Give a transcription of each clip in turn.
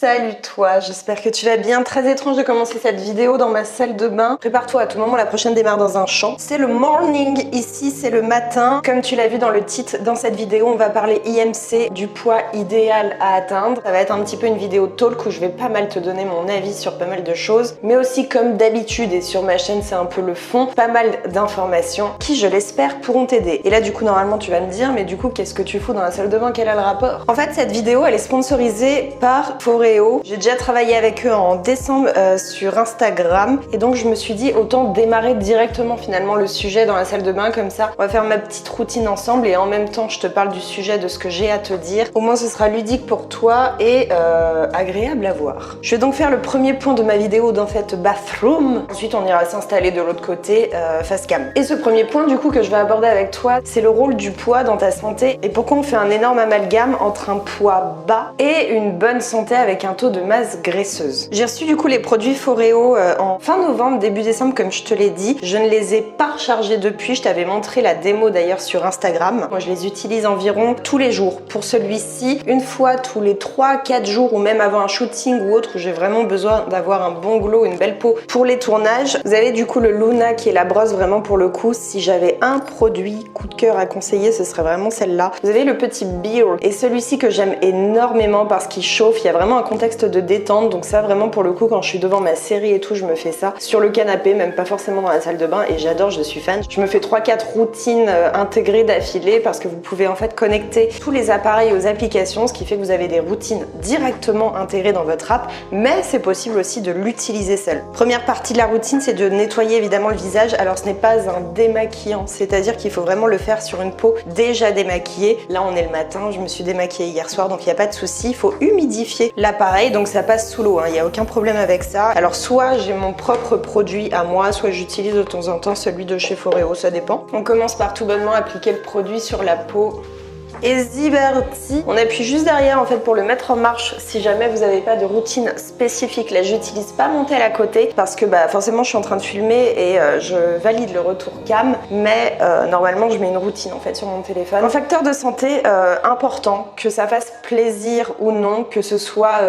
Salut toi, j'espère que tu vas bien. Très étrange de commencer cette vidéo dans ma salle de bain. Prépare-toi, à tout moment la prochaine démarre dans un champ. C'est le morning, ici c'est le matin. Comme tu l'as vu dans le titre, dans cette vidéo on va parler IMC, du poids idéal à atteindre. Ça va être un petit peu une vidéo talk où je vais pas mal te donner mon avis sur pas mal de choses. Mais aussi comme d'habitude et sur ma chaîne c'est un peu le fond, pas mal d'informations qui je l'espère pourront t'aider. Et là du coup normalement tu vas me dire mais du coup qu'est-ce que tu fous dans la salle de bain, quel est le rapport? En fait cette vidéo elle est sponsorisée par Foreo. J'ai déjà travaillé avec eux en décembre sur Instagram et donc je me suis dit autant démarrer directement finalement le sujet dans la salle de bain, comme ça on va faire ma petite routine ensemble et en même temps je te parle du sujet, de ce que j'ai à te dire. Au moins ce sera ludique pour toi et agréable à voir. Je vais donc faire le premier point de ma vidéo dans cette bathroom. Ensuite on ira s'installer de l'autre côté face cam. Et ce premier point du coup que je vais aborder avec toi, c'est le rôle du poids dans ta santé et pourquoi on fait un énorme amalgame entre un poids bas et une bonne santé avec un taux de masse graisseuse. J'ai reçu du coup les produits Foreo en fin novembre, début décembre comme je te l'ai dit. Je ne les ai pas rechargés depuis, je t'avais montré la démo d'ailleurs sur Instagram. Moi je les utilise environ tous les jours. Pour celui-ci, une fois tous les 3-4 jours ou même avant un shooting ou autre où j'ai vraiment besoin d'avoir un bon glow, une belle peau pour les tournages. Vous avez du coup le Luna qui est la brosse vraiment pour le coup. Si j'avais un produit coup de cœur à conseiller, ce serait vraiment celle-là. Vous avez le petit Beard et celui-ci que j'aime énormément parce qu'il chauffe. Il y a vraiment un contexte de détente, donc ça vraiment pour le coup quand je suis devant ma série et tout, je me fais ça sur le canapé, même pas forcément dans la salle de bain et j'adore, je suis fan. Je me fais 3-4 routines intégrées d'affilée parce que vous pouvez en fait connecter tous les appareils aux applications, ce qui fait que vous avez des routines directement intégrées dans votre app, mais c'est possible aussi de l'utiliser seul. Première partie de la routine, c'est de nettoyer évidemment le visage. Alors ce n'est pas un démaquillant, c'est-à-dire qu'il faut vraiment le faire sur une peau déjà démaquillée. Là on est le matin, je me suis démaquillée hier soir donc il n'y a pas de souci. Il faut humidifier l'appareil, donc ça passe sous l'eau, hein. Il n'y a aucun problème avec ça. Alors soit j'ai mon propre produit à moi, soit j'utilise de temps en temps celui de chez Foreo, ça dépend. On commence par tout bonnement appliquer le produit sur la peau. Et Ziberti, on appuie juste derrière en fait pour le mettre en marche si jamais vous n'avez pas de routine spécifique. Là j'utilise pas mon tel à côté parce que forcément je suis en train de filmer et je valide le retour cam, mais normalement je mets une routine en fait sur mon téléphone. Un facteur de santé important, que ça fasse plaisir ou non, que ce soit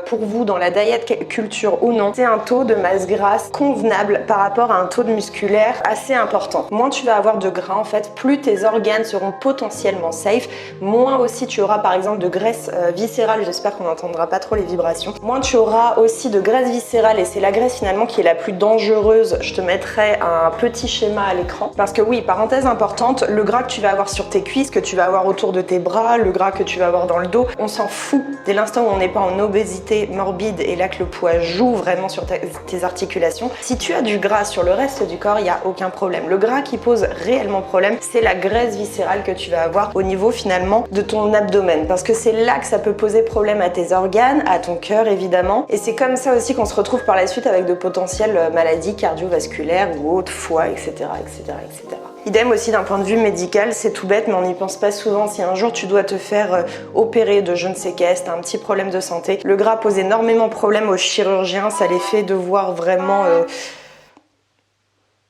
pour vous dans la diet culture ou non, c'est un taux de masse grasse convenable par rapport à un taux de musculaire assez important. Moins tu vas avoir de gras en fait, plus tes organes seront potentiellement safe. Moins aussi tu auras par exemple de graisse viscérale, j'espère qu'on n'entendra pas trop les vibrations. Moins tu auras aussi de graisse viscérale et c'est la graisse finalement qui est la plus dangereuse. Je te mettrai un petit schéma à l'écran. Parce que oui, parenthèse importante, le gras que tu vas avoir sur tes cuisses, que tu vas avoir autour de tes bras, le gras que tu vas avoir dans le dos, on s'en fout. Dès l'instant où on n'est pas en obésité morbide et là que le poids joue vraiment sur tes articulations, si tu as du gras sur le reste du corps, il n'y a aucun problème. Le gras qui pose réellement problème, c'est la graisse viscérale que tu vas avoir au niveau finalement de ton abdomen, parce que c'est là que ça peut poser problème à tes organes, à ton cœur évidemment, et c'est comme ça aussi qu'on se retrouve par la suite avec de potentielles maladies cardiovasculaires ou autres, foie, etc., etc., etc. Idem aussi d'un point de vue médical, c'est tout bête mais on n'y pense pas souvent. Si un jour tu dois te faire opérer de je ne sais qu'est, t'as un petit problème de santé, le gras pose énormément de problèmes aux chirurgiens, ça les fait devoir vraiment...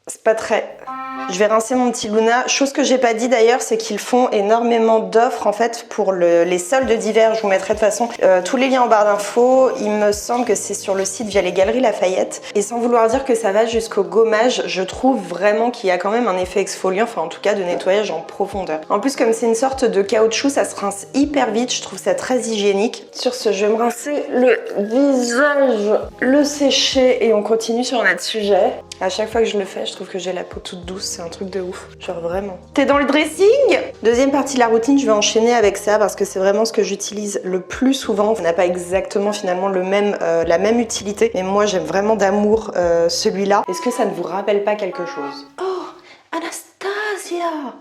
c'est pas très... Je vais rincer mon petit Luna. Chose que j'ai pas dit d'ailleurs, c'est qu'ils font énormément d'offres en fait pour les soldes d'hiver. Je vous mettrai de toute façon tous les liens en barre d'infos. Il me semble que c'est sur le site via les Galeries Lafayette. Et sans vouloir dire que ça va jusqu'au gommage, je trouve vraiment qu'il y a quand même un effet exfoliant, enfin en tout cas de nettoyage en profondeur. En plus comme c'est une sorte de caoutchouc, ça se rince hyper vite. Je trouve ça très hygiénique. Sur ce, je vais me rincer le visage, le sécher et on continue sur notre sujet. À chaque fois que je le fais, je trouve que j'ai la peau toute douce, c'est un truc de ouf, genre vraiment. T'es dans le dressing? Deuxième partie de la routine, je vais enchaîner avec ça parce que c'est vraiment ce que j'utilise le plus souvent. On n'a pas exactement finalement la même utilité, mais moi j'aime vraiment d'amour celui-là. Est-ce que ça ne vous rappelle pas quelque chose? Oh, Anastasia!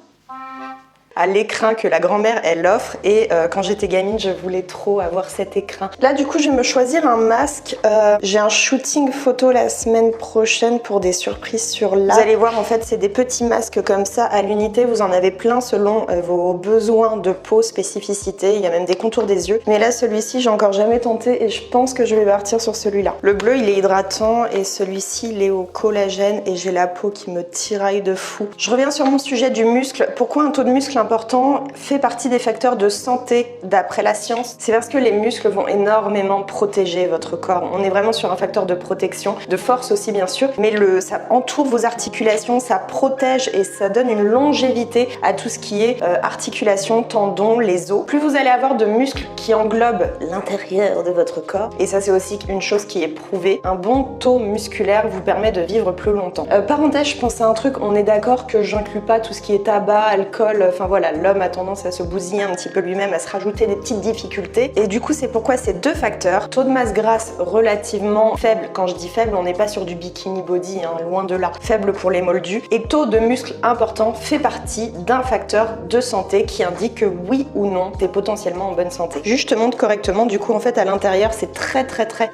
À l'écrin que la grand-mère elle offre et quand j'étais gamine je voulais trop avoir cet écrin. Là du coup je vais me choisir un masque. J'ai un shooting photo la semaine prochaine pour des surprises sur là. Vous allez voir en fait c'est des petits masques comme ça à l'unité, vous en avez plein selon vos besoins de peau, spécificité, il y a même des contours des yeux. Mais là celui-ci j'ai encore jamais tenté et je pense que je vais partir sur celui-là. Le bleu il est hydratant et celui-ci il est au collagène et j'ai la peau qui me tiraille de fou. Je reviens sur mon sujet du muscle. Pourquoi un taux de muscle important fait partie des facteurs de santé d'après la science. C'est parce que les muscles vont énormément protéger votre corps. On est vraiment sur un facteur de protection, de force aussi bien sûr, mais ça entoure vos articulations, ça protège et ça donne une longévité à tout ce qui est articulation, tendons, les os. Plus vous allez avoir de muscles qui englobent l'intérieur de votre corps, et ça c'est aussi une chose qui est prouvée, un bon taux musculaire vous permet de vivre plus longtemps. Parenthèse, je pense à un truc, on est d'accord que j'inclus pas tout ce qui est tabac, alcool, enfin voilà, l'homme a tendance à se bousiller un petit peu lui-même, à se rajouter des petites difficultés, et du coup c'est pourquoi ces deux facteurs, taux de masse grasse relativement faible, quand je dis faible, on n'est pas sur du bikini body, hein, loin de là, faible pour les moldus, et taux de muscle important fait partie d'un facteur de santé qui indique que oui ou non, t'es potentiellement en bonne santé. Juste je te montre correctement, du coup en fait à l'intérieur c'est très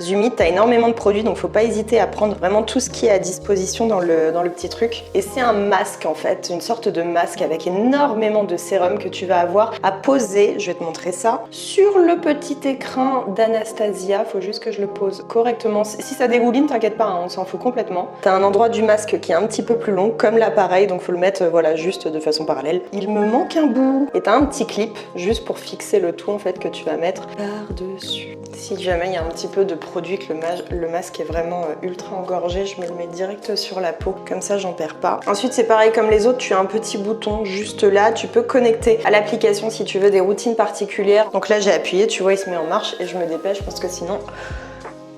humide, t'as énormément de produits, donc faut pas hésiter à prendre vraiment tout ce qui est à disposition dans le petit truc. Et c'est un masque en fait, une sorte de masque avec énormément de sérum que tu vas avoir à poser, je vais te montrer ça, sur le petit écrin d'Anastasia. Faut juste que je le pose correctement. Si ça dégouline, t'inquiète pas, hein, on s'en fout complètement. T'as un endroit du masque qui est un petit peu plus long, comme l'appareil, donc faut le mettre voilà juste de façon parallèle. Il me manque un bout. Et t'as un petit clip juste pour fixer le tout en fait que tu vas mettre par-dessus. Si jamais il y a un petit peu de produit que le masque est vraiment ultra engorgé, je me le mets direct sur la peau, comme ça j'en perds pas. Ensuite c'est pareil comme les autres, tu as un petit bouton juste là, tu peux connecter à l'application si tu veux des routines particulières. Donc là j'ai appuyé, tu vois il se met en marche et je me dépêche parce que sinon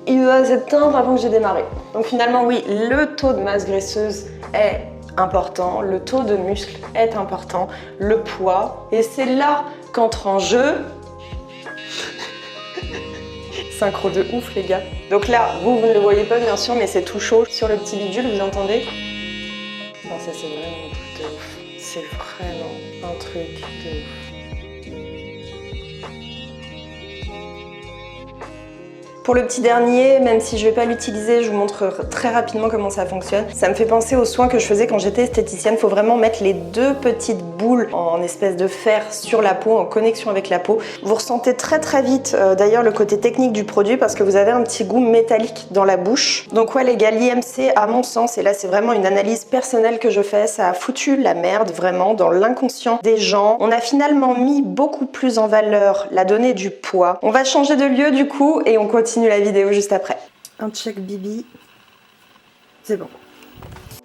il va s'éteindre avant que j'ai démarré. Donc finalement oui, le taux de masse graisseuse est important, le taux de muscle est important, le poids, et c'est là qu'entre en jeu synchro de ouf les gars. Donc là, vous ne le voyez pas bien sûr, mais c'est tout chaud sur le petit bidule, vous entendez? Non, ça c'est vraiment un truc de ouf. C'est vraiment un truc de ouf. Pour le petit dernier, même si je vais pas l'utiliser, je vous montre très rapidement comment ça fonctionne. Ça me fait penser aux soins que je faisais quand j'étais esthéticienne. Faut vraiment mettre les deux petites boules en espèce de fer sur la peau, en connexion avec la peau. Vous ressentez très vite d'ailleurs le côté technique du produit parce que vous avez un petit goût métallique dans la bouche. Donc ouais les gars, l'IMC à mon sens, et là c'est vraiment une analyse personnelle que je fais, ça a foutu la merde vraiment dans l'inconscient des gens. On a finalement mis beaucoup plus en valeur la donnée du poids. On va changer de lieu du coup et on continue la vidéo juste après. Un check bibi, c'est bon.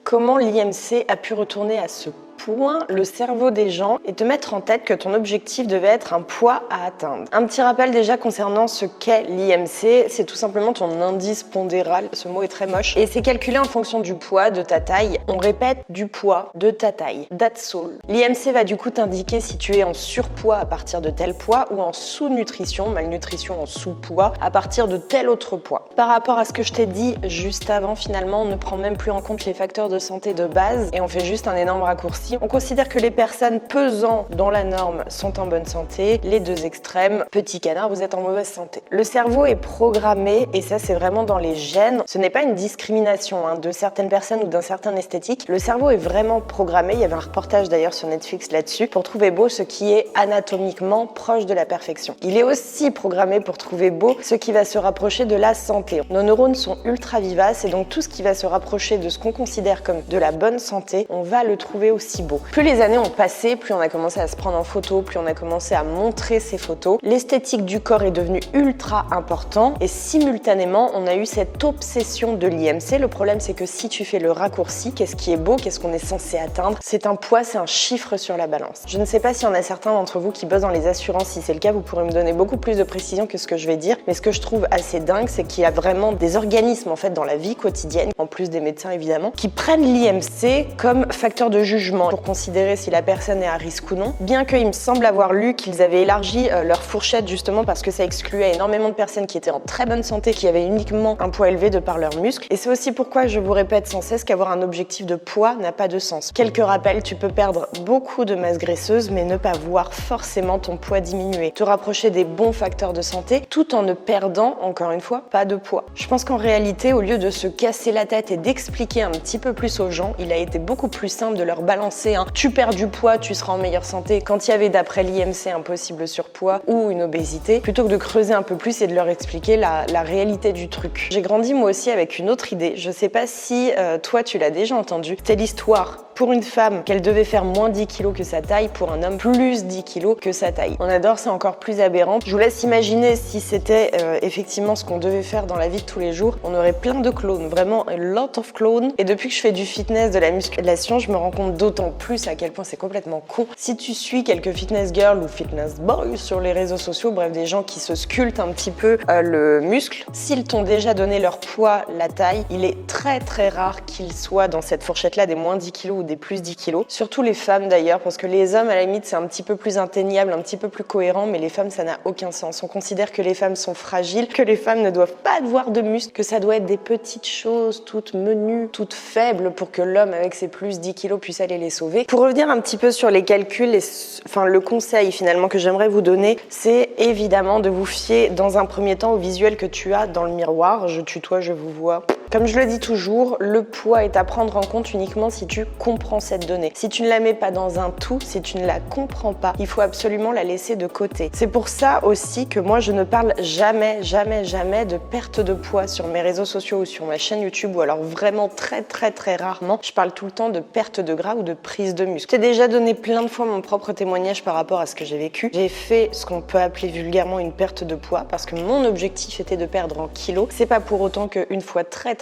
Comment l'IMC a pu retourner à ce point le cerveau des gens et te mettre en tête que ton objectif devait être un poids à atteindre. Un petit rappel déjà concernant ce qu'est l'IMC, c'est tout simplement ton indice pondéral, ce mot est très moche, et c'est calculé en fonction du poids, de ta taille. On répète du poids, de ta taille, that's all. L'IMC va du coup t'indiquer si tu es en surpoids à partir de tel poids ou en sous-nutrition, malnutrition en sous-poids, à partir de tel autre poids. Par rapport à ce que je t'ai dit juste avant, finalement, on ne prend même plus en compte les facteurs de santé de base et on fait juste un énorme raccourci. On considère que les personnes pesant dans la norme sont en bonne santé, les deux extrêmes, petit canard, vous êtes en mauvaise santé. Le cerveau est programmé, et ça c'est vraiment dans les gènes, ce n'est pas une discrimination de certaines personnes ou d'un certain esthétique, le cerveau est vraiment programmé, il y avait un reportage d'ailleurs sur Netflix là-dessus, pour trouver beau ce qui est anatomiquement proche de la perfection. Il est aussi programmé pour trouver beau ce qui va se rapprocher de la santé. Nos neurones sont ultra vivaces et donc tout ce qui va se rapprocher de ce qu'on considère comme de la bonne santé, on va le trouver aussi beau. Plus les années ont passé, plus on a commencé à se prendre en photo, plus on a commencé à montrer ces photos. L'esthétique du corps est devenue ultra important et simultanément, on a eu cette obsession de l'IMC. Le problème, c'est que si tu fais le raccourci, qu'est-ce qui est beau, qu'est-ce qu'on est censé atteindre? C'est un poids, c'est un chiffre sur la balance. Je ne sais pas s'il y en a certains d'entre vous qui bossent dans les assurances. Si c'est le cas, vous pourrez me donner beaucoup plus de précision que ce que je vais dire. Mais ce que je trouve assez dingue, c'est qu'il y a vraiment des organismes en fait dans la vie quotidienne, en plus des médecins évidemment, qui prennent l'IMC comme facteur de jugement pour considérer si la personne est à risque ou non, bien qu'il me semble avoir lu qu'ils avaient élargi leur fourchette justement parce que ça excluait énormément de personnes qui étaient en très bonne santé, qui avaient uniquement un poids élevé de par leurs muscles. Et c'est aussi pourquoi je vous répète sans cesse qu'avoir un objectif de poids n'a pas de sens. Quelques rappels, tu peux perdre beaucoup de masse graisseuse mais ne pas voir forcément ton poids diminuer. Te rapprocher des bons facteurs de santé tout en ne perdant, encore une fois, pas de poids. Je pense qu'en réalité, au lieu de se casser la tête et d'expliquer un petit peu plus aux gens, il a été beaucoup plus simple de leur balancer tu perds du poids, tu seras en meilleure santé quand il y avait d'après l'IMC un possible surpoids ou une obésité, plutôt que de creuser un peu plus et de leur expliquer la réalité du truc. J'ai grandi moi aussi avec une autre idée, je sais pas si toi tu l'as déjà entendu, c'est l'histoire pour une femme qu'elle devait faire moins 10 kg que sa taille, pour un homme plus 10 kg que sa taille. On adore, c'est encore plus aberrant. Je vous laisse imaginer si c'était effectivement ce qu'on devait faire dans la vie de tous les jours. On aurait plein de clones, vraiment a lot of clones. Et depuis que je fais du fitness, de la musculation, je me rends compte d'autant plus à quel point c'est complètement con. Si tu suis quelques fitness girls ou fitness boys sur les réseaux sociaux, bref des gens qui se sculptent un petit peu le muscle, s'ils t'ont déjà donné leur poids, la taille, il est très très rare qu'ils soient dans cette fourchette-là des moins 10 kg ou des plus 10 kg. Surtout les femmes d'ailleurs, parce que les hommes à la limite c'est un petit peu plus atteignable, un petit peu plus cohérent, mais les femmes ça n'a aucun sens. On considère que les femmes sont fragiles, que les femmes ne doivent pas avoir de muscles, que ça doit être des petites choses toutes menues, toutes faibles pour que l'homme avec ses plus 10 kg puisse aller les sauver. Pour revenir un petit peu sur les calculs, le conseil finalement que j'aimerais vous donner, c'est évidemment de vous fier dans un premier temps au visuel que tu as dans le miroir. Je tutoie, je vous vois. Comme je le dis toujours, le poids est à prendre en compte uniquement si tu comprends cette donnée. Si tu ne la mets pas dans un tout, si tu ne la comprends pas, il faut absolument la laisser de côté. C'est pour ça aussi que moi je ne parle jamais de perte de poids sur mes réseaux sociaux ou sur ma chaîne YouTube, ou alors vraiment très rarement. Je parle tout le temps de perte de gras ou de prise de muscle. J'ai déjà donné plein de fois mon propre témoignage par rapport à ce que j'ai vécu. J'ai fait ce qu'on peut appeler vulgairement une perte de poids parce que mon objectif était de perdre en kilos. C'est pas pour autant qu'une fois très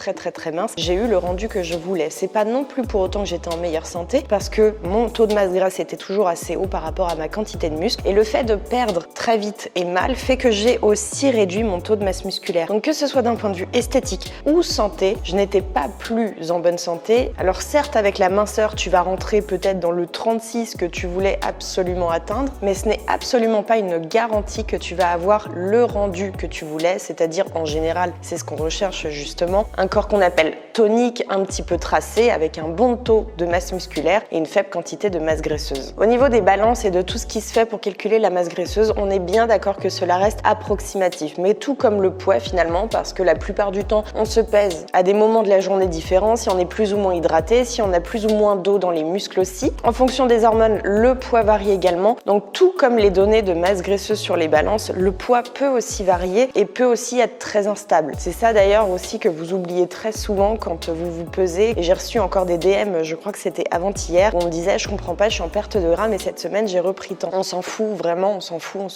mince, j'ai eu le rendu que je voulais. C'est pas non plus pour autant que j'étais en meilleure santé parce que mon taux de masse grasse était toujours assez haut par rapport à ma quantité de muscle, et le fait de perdre très vite et mal fait que j'ai aussi réduit mon taux de masse musculaire. Donc que ce soit d'un point de vue esthétique ou santé, je n'étais pas plus en bonne santé. Alors certes avec la minceur tu vas rentrer peut-être dans le 36 que tu voulais absolument atteindre, mais ce n'est absolument pas une garantie que tu vas avoir le rendu que tu voulais, c'est-à-dire en général c'est ce qu'on recherche justement, un corps qu'on appelle tonique, un petit peu tracé, avec un bon taux de masse musculaire et une faible quantité de masse graisseuse. Au niveau des balances et de tout ce qui se fait pour calculer la masse graisseuse, on est bien d'accord que cela reste approximatif, mais tout comme le poids finalement, parce que la plupart du temps, on se pèse à des moments de la journée différents, si on est plus ou moins hydraté, si on a plus ou moins d'eau dans les muscles aussi. En fonction des hormones, le poids varie également. Donc tout comme les données de masse graisseuse sur les balances, le poids peut aussi varier et peut aussi être très instable. C'est ça d'ailleurs aussi que vous oubliez très souvent quand vous vous pesez. Et j'ai reçu encore des DM, je crois que c'était avant-hier, où on me disait je comprends pas, je suis en perte de gras mais cette semaine j'ai repris tant. On s'en fout, vraiment, on s'en fout.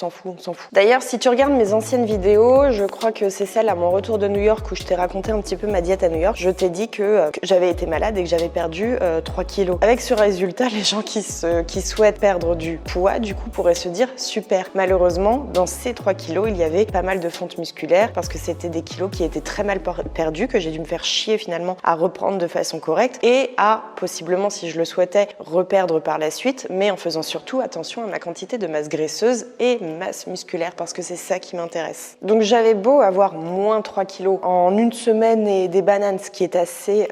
D'ailleurs, si tu regardes mes anciennes vidéos, je crois que c'est celle à mon retour de New York où je t'ai raconté un petit peu ma diète à New York, je t'ai dit que j'avais été malade et que j'avais perdu 3 kilos. Avec ce résultat, les gens qui souhaitent perdre du poids, du coup, pourraient se dire super. Malheureusement, dans ces 3 kilos, il y avait pas mal de fonte musculaire parce que c'était des kilos qui étaient très mal perdus, que j'ai dû me faire chier finalement à reprendre de façon correcte et à possiblement, si je le souhaitais, reperdre par la suite, mais en faisant surtout attention à ma quantité de masse graisseuse et masse musculaire parce que c'est ça qui m'intéresse. Donc j'avais beau avoir moins 3 kilos en une semaine et des bananes, ce qui est assez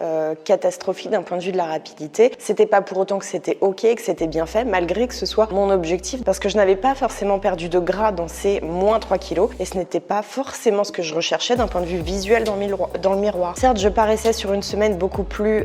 catastrophique d'un point de vue de la rapidité, c'était pas pour autant que c'était ok, que c'était bien fait, malgré que ce soit mon objectif, parce que je n'avais pas forcément perdu de gras dans ces moins 3 kilos et ce n'était pas forcément ce que je recherchais d'un point de vue visuel dans le miroir. Certes, je paraissais sur une semaine beaucoup plus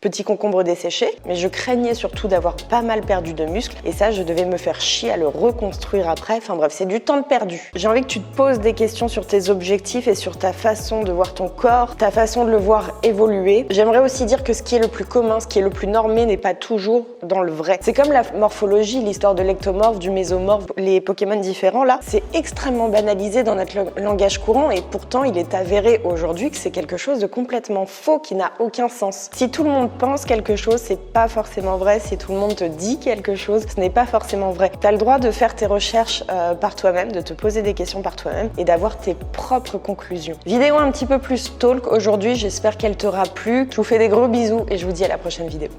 petit concombre desséché, mais je craignais surtout d'avoir pas mal perdu de muscles et ça, je devais me faire chier à le reconstruire après. Enfin bref, c'est du temps de perdu. J'ai envie que tu te poses des questions sur tes objectifs et sur ta façon de voir ton corps, ta façon de le voir évoluer. J'aimerais aussi dire que ce qui est le plus commun, ce qui est le plus normé n'est pas toujours dans le vrai. C'est comme la morphologie, l'histoire de l'ectomorphe, du mésomorphe, les Pokémon différents là, c'est extrêmement banalisé dans notre langage courant et pourtant il est avéré aujourd'hui que c'est quelque chose de complètement faux qui n'a aucun sens. Si tout le monde pense quelque chose, c'est pas forcément vrai. Si tout le monde te dit quelque chose, ce n'est pas forcément vrai. Tu as le droit de faire tes recherches par toi-même, de te poser des questions par toi-même et d'avoir tes propres conclusions. Vidéo un petit peu plus talk aujourd'hui, j'espère qu'elle t'aura plu. Je vous fais des gros bisous et je vous dis à la prochaine vidéo.